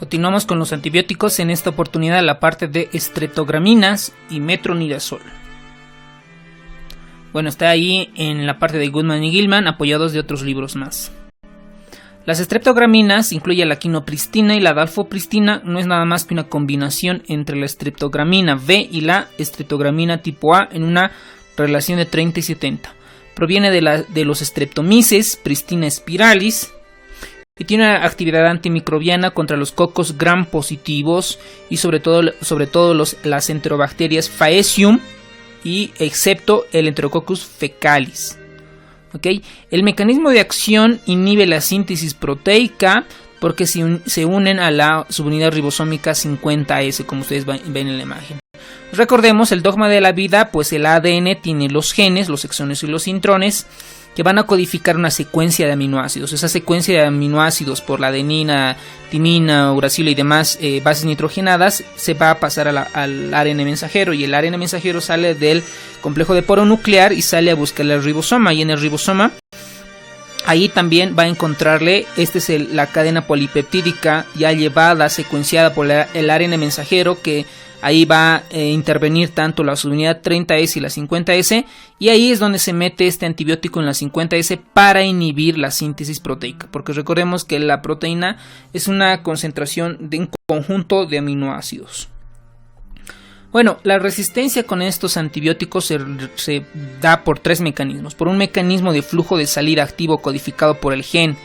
Continuamos con los antibióticos, en esta oportunidad la parte de streptograminas y metronidazol. Bueno, está ahí en la parte de Goodman y Gilman, apoyados de otros libros más. Las streptograminas incluyen la quinopristina y la dalfopristina. No es nada más que una combinación entre la streptogramina B y la streptogramina tipo A en una relación de 30 y 70. Proviene de los streptomyces, Pristina spiralis, y tiene una actividad antimicrobiana contra los cocos gram positivos y sobre todo las enterobacterias Faecium y excepto el Enterococcus fecalis. ¿Okay? El mecanismo de acción inhibe la síntesis proteica porque se unen a la subunidad ribosómica 50S, como ustedes ven en la imagen. Recordemos el dogma de la vida, pues el ADN tiene los genes, los exones y los intrones, que van a codificar una secuencia de aminoácidos. Esa secuencia de aminoácidos por la adenina, timina, uracilo y demás bases nitrogenadas se va a pasar al ARN mensajero, y el ARN mensajero sale del complejo de poro nuclear y sale a buscar el ribosoma, y en el ribosoma ahí también va a encontrarle, la cadena polipeptídica ya llevada, secuenciada por el ARN mensajero, que ahí va a intervenir tanto la subunidad 30S y la 50S, y ahí es donde se mete este antibiótico en la 50S para inhibir la síntesis proteica, porque recordemos que la proteína es una concentración de un conjunto de aminoácidos. Bueno, la resistencia con estos antibióticos se da por tres mecanismos. Por un mecanismo de flujo de salida activo codificado por el gen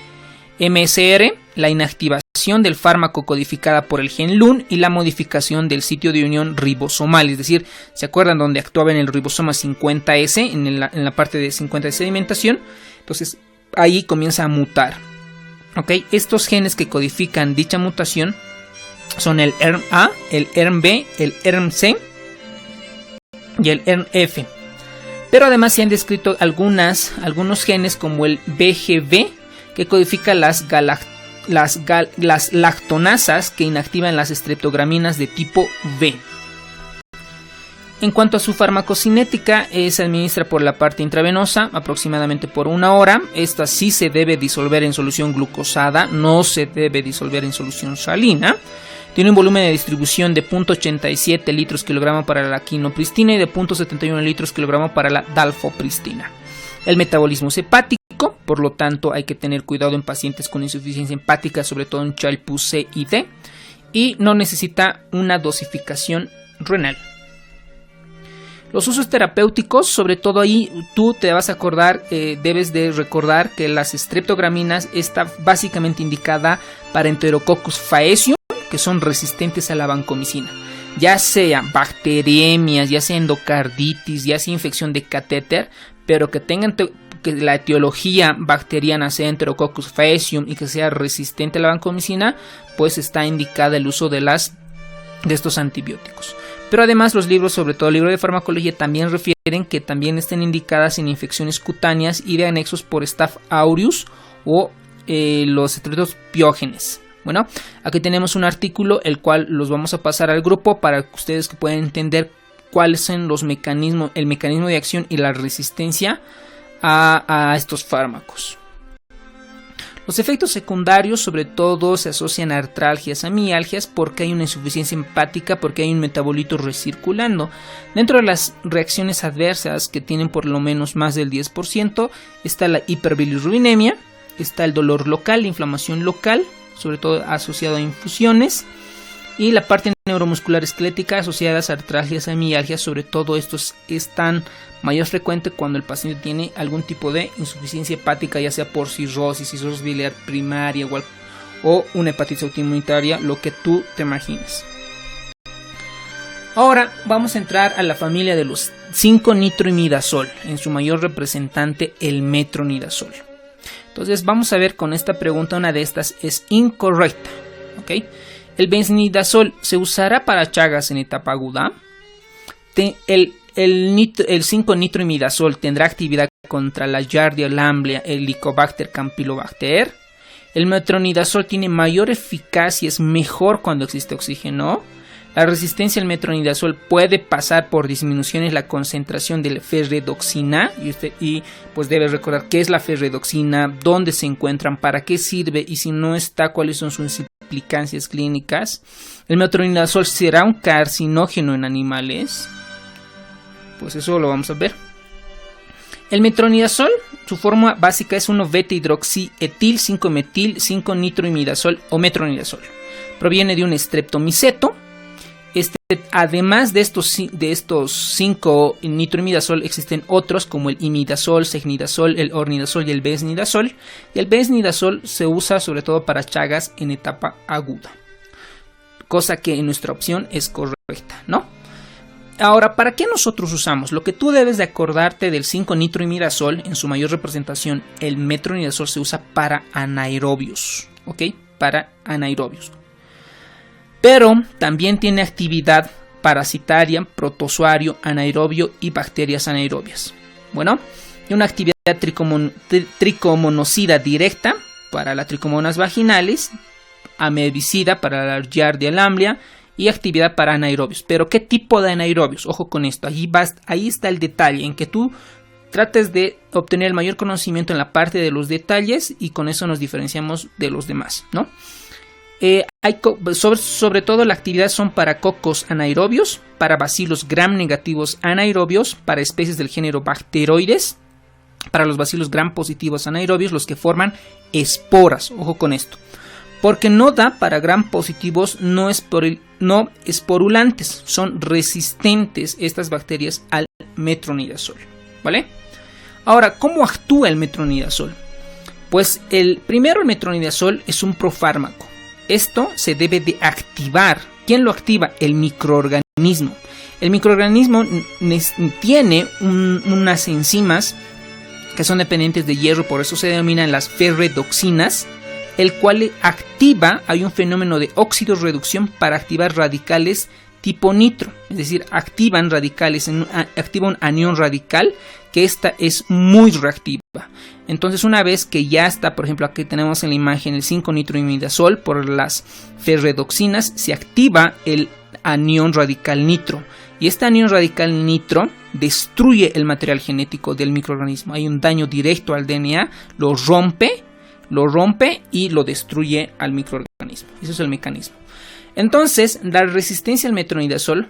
MSR, la inactivación del fármaco codificada por el gen LUN y la modificación del sitio de unión ribosomal. Es decir, ¿se acuerdan donde actuaba en el ribosoma 50S, en la parte de 50S sedimentación? Entonces ahí comienza a mutar. ¿Okay? Estos genes que codifican dicha mutación son el ERM-A, el ERM-B, el ERM-C y el ERM-F. Pero además se han descrito algunos genes como el BGB, que codifica las lactonasas que inactivan las streptograminas de tipo B. En cuanto a su farmacocinética, se administra por la parte intravenosa aproximadamente por 1 hora. Esta sí se debe disolver en solución glucosada, no se debe disolver en solución salina. Tiene un volumen de distribución de 0.87 litros kilogramo para la quinopristina y de 0.71 litros kilogramo para la dalfopristina. El metabolismo es hepático, por lo tanto hay que tener cuidado en pacientes con insuficiencia hepática, sobre todo en Child-Pugh C y D, y no necesita una dosificación renal. Los usos terapéuticos, sobre todo ahí tú te vas a acordar, debes de recordar que las streptograminas está básicamente indicada para Enterococcus faecium, que son resistentes a la vancomicina, ya sea bacteriemias, ya sea endocarditis, ya sea infección de catéter, pero que tengan que la etiología bacteriana sea Enterococcus faecium y que sea resistente a la vancomicina, pues está indicada el uso de estos antibióticos. Pero además los libros, sobre todo el libro de farmacología, también refieren que también estén indicadas en infecciones cutáneas y de anexos por Staph aureus o los Streptopiógenes. Bueno, aquí tenemos un artículo el cual los vamos a pasar al grupo para que ustedes puedan entender cuáles son el mecanismo de acción y la resistencia a estos fármacos. Los efectos secundarios sobre todo se asocian a artralgias, a mialgias, porque hay una insuficiencia hepática, porque hay un metabolito recirculando. Dentro de las reacciones adversas, que tienen por lo menos más del 10%, está la hiperbilirrubinemia, está el dolor local, la inflamación local, sobre todo asociado a infusiones, y la parte neuromuscular esquelética asociadas a artralgias, a mialgias. Sobre todo esto es tan mayor frecuente cuando el paciente tiene algún tipo de insuficiencia hepática, ya sea por cirrosis biliar primaria o una hepatitis autoinmunitaria, lo que tú te imagines. Ahora vamos a entrar a la familia de los 5-nitroimidazol, en su mayor representante el metronidazol. Entonces vamos a ver con esta pregunta, una de estas es incorrecta. ¿Okay? El benznidazol se usará para chagas en etapa aguda. El 5-nitroimidazol tendrá actividad contra la Giardia lamblia, el Helicobacter campylobacter. El metronidazol tiene mayor eficacia, es mejor cuando existe oxígeno. La resistencia al metronidazol puede pasar por disminución en la concentración de la ferredoxina, y pues debe recordar qué es la ferredoxina, dónde se encuentran, para qué sirve y si no está, cuáles son sus implicancias clínicas. ¿El metronidazol será un carcinógeno en animales? Pues eso lo vamos a ver. El metronidazol, su forma básica es 1-beta-hidroxietil 5-metil 5-nitroimidazol o metronidazol. Proviene de un streptomiceto. Además de estos 5 nitroimidazol, existen otros como el imidazol, secnidazol, el ornidazol y el besnidazol. Y el besnidazol se usa sobre todo para chagas en etapa aguda, cosa que en nuestra opción es correcta, ¿no? Ahora, ¿para qué nosotros usamos? Lo que tú debes de acordarte del 5-nitroimidazol, en su mayor representación, el metronidazol se usa para anaerobios, ¿ok? Para anaerobios. Pero también tiene actividad parasitaria, protozoario, anaerobio y bacterias anaerobias. Bueno, y una actividad tricomonocida directa para las tricomonas vaginales, amebicida para la Giardia lamblia y actividad para anaerobios. Pero ¿qué tipo de anaerobios? Ojo con esto, ahí está el detalle en que tú trates de obtener el mayor conocimiento en la parte de los detalles y con eso nos diferenciamos de los demás, ¿no? Sobre todo la actividad son para cocos anaerobios, para bacilos gram negativos anaerobios, para especies del género Bacteroides, para los bacilos gram positivos anaerobios, los que forman esporas, ojo con esto, porque no da para gram positivos no esporulantes, son resistentes estas bacterias al metronidazol, ¿vale? Ahora, ¿cómo actúa el metronidazol? Pues el metronidazol es un profármaco. Esto se debe de activar. ¿Quién lo activa? El microorganismo. El microorganismo tiene unas enzimas que son dependientes de hierro, por eso se denominan las ferredoxinas, el cual activa, hay un fenómeno de oxidorreducción para activar radicales tipo nitro, es decir, activa un anión radical, que esta es muy reactiva. Entonces, una vez que ya está, por ejemplo, aquí tenemos en la imagen el 5-nitroimidazol por las ferredoxinas, se activa el anión radical nitro. Y este anión radical nitro destruye el material genético del microorganismo. Hay un daño directo al DNA, lo rompe y lo destruye al microorganismo. Ese es el mecanismo. Entonces, la resistencia al metronidazol,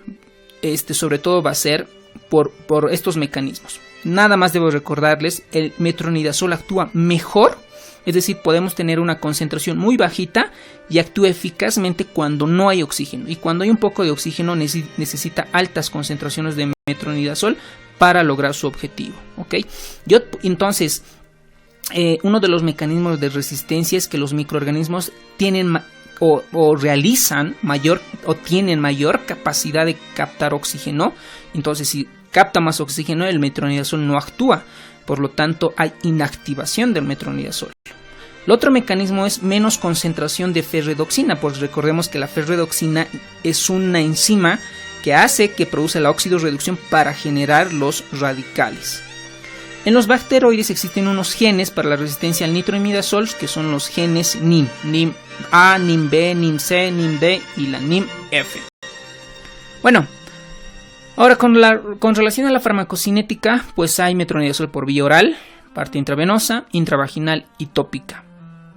sobre todo va a ser por estos mecanismos. Nada más debo recordarles, el metronidazol actúa mejor, es decir, podemos tener una concentración muy bajita y actúa eficazmente cuando no hay oxígeno. Y cuando hay un poco de oxígeno necesita altas concentraciones de metronidazol para lograr su objetivo, ¿ok? Entonces, uno de los mecanismos de resistencia es que los microorganismos tienen tienen mayor capacidad de captar oxígeno. Entonces, si capta más oxígeno, el metronidazol no actúa, por lo tanto hay inactivación del metronidazol. El otro mecanismo es menos concentración de ferredoxina, pues recordemos que la ferredoxina es una enzima que hace que produce la oxidorreducción para generar los radicales. En los bacteroides existen unos genes para la resistencia al nitroimidazol, que son los genes NIM, NIM A, NIM B, NIM C, NIM D y la NIM F. Bueno, ahora con relación a la farmacocinética, pues hay metronidazol por vía oral, parte intravenosa, intravaginal y tópica.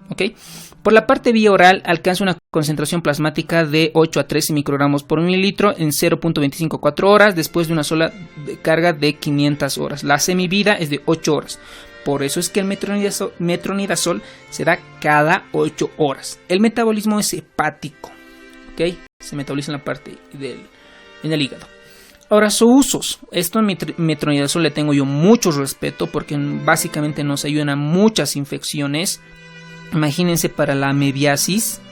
¿Okay? Por la parte vía oral alcanza una concentración plasmática de 8 a 13 microgramos por mililitro en 0.254 horas después de una sola carga de 500 horas. La semivida es de 8 horas. Por eso es que el metronidazol se da cada 8 horas. El metabolismo es hepático. ¿Okay? Se metaboliza en la parte en el hígado. Ahora, sus usos. Esto en metronidazol le tengo yo mucho respeto porque básicamente nos ayudan a muchas infecciones. Imagínense para la amebiasis,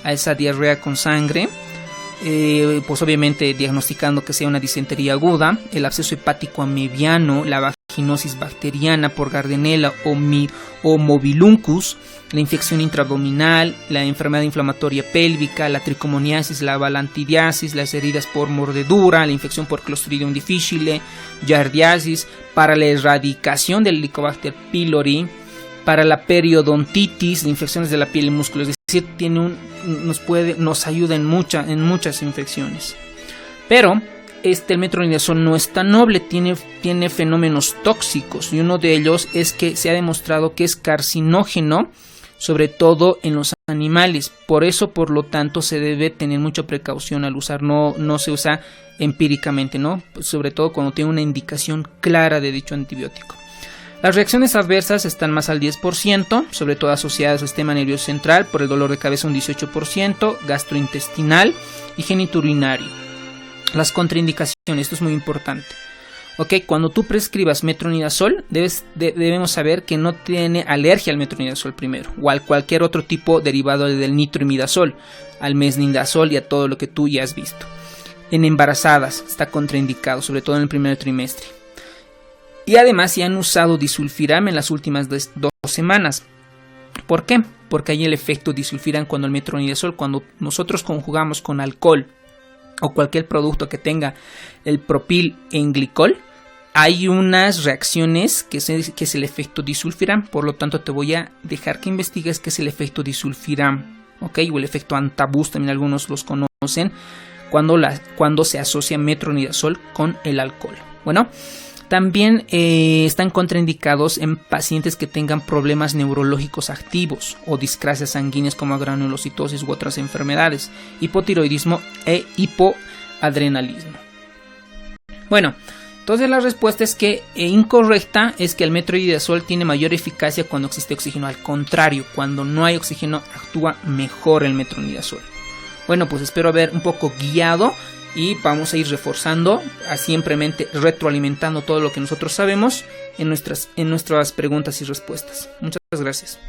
a esa diarrea con sangre, pues obviamente diagnosticando que sea una disentería aguda, el absceso hepático amebiano, la vaginosis bacteriana por Gardnerella o Mobiluncus, la infección intraabdominal, la enfermedad inflamatoria pélvica, la tricomoniasis, la balantidiasis, las heridas por mordedura, la infección por Clostridium difficile, giardiasis, para la erradicación del Helicobacter pylori, para la periodontitis, infecciones de la piel y músculos, es decir, nos ayuda en muchas infecciones. Pero el metronidazol no es tan noble, tiene fenómenos tóxicos y uno de ellos es que se ha demostrado que es carcinógeno, sobre todo en los animales. Por eso, por lo tanto, se debe tener mucha precaución al usar, no se usa empíricamente, ¿no? Sobre todo cuando tiene una indicación clara de dicho antibiótico. Las reacciones adversas están más al 10%, sobre todo asociadas al sistema nervioso central, por el dolor de cabeza un 18%, gastrointestinal y genitourinario. Las contraindicaciones, esto es muy importante. Ok, cuando tú prescribas metronidazol, debemos saber que no tiene alergia al metronidazol primero, o a cualquier otro tipo derivado del nitroimidazol, al mesnidazol y a todo lo que tú ya has visto. En embarazadas está contraindicado, sobre todo en el primer trimestre. Y además si han usado disulfiram en las últimas 2 semanas. ¿Por qué? Porque hay el efecto disulfiram cuando el metronidazol, cuando nosotros conjugamos con alcohol o cualquier producto que tenga el propil en glicol, hay unas reacciones que es el efecto disulfiram. Por lo tanto, te voy a dejar que investigues qué es el efecto disulfiram, ¿ok? O el efecto antabus, también algunos los conocen, cuando se asocia metronidazol con el alcohol. Bueno, también están contraindicados en pacientes que tengan problemas neurológicos activos o discrasias sanguíneas como granulocitosis u otras enfermedades, hipotiroidismo e hipoadrenalismo. Bueno, entonces la respuesta es que incorrecta es que el metronidazol tiene mayor eficacia cuando existe oxígeno. Al contrario, cuando no hay oxígeno actúa mejor el metronidazol. Bueno, pues espero haber un poco guiado y vamos a ir reforzando, simplemente retroalimentando todo lo que nosotros sabemos en nuestras preguntas y respuestas. Muchas gracias.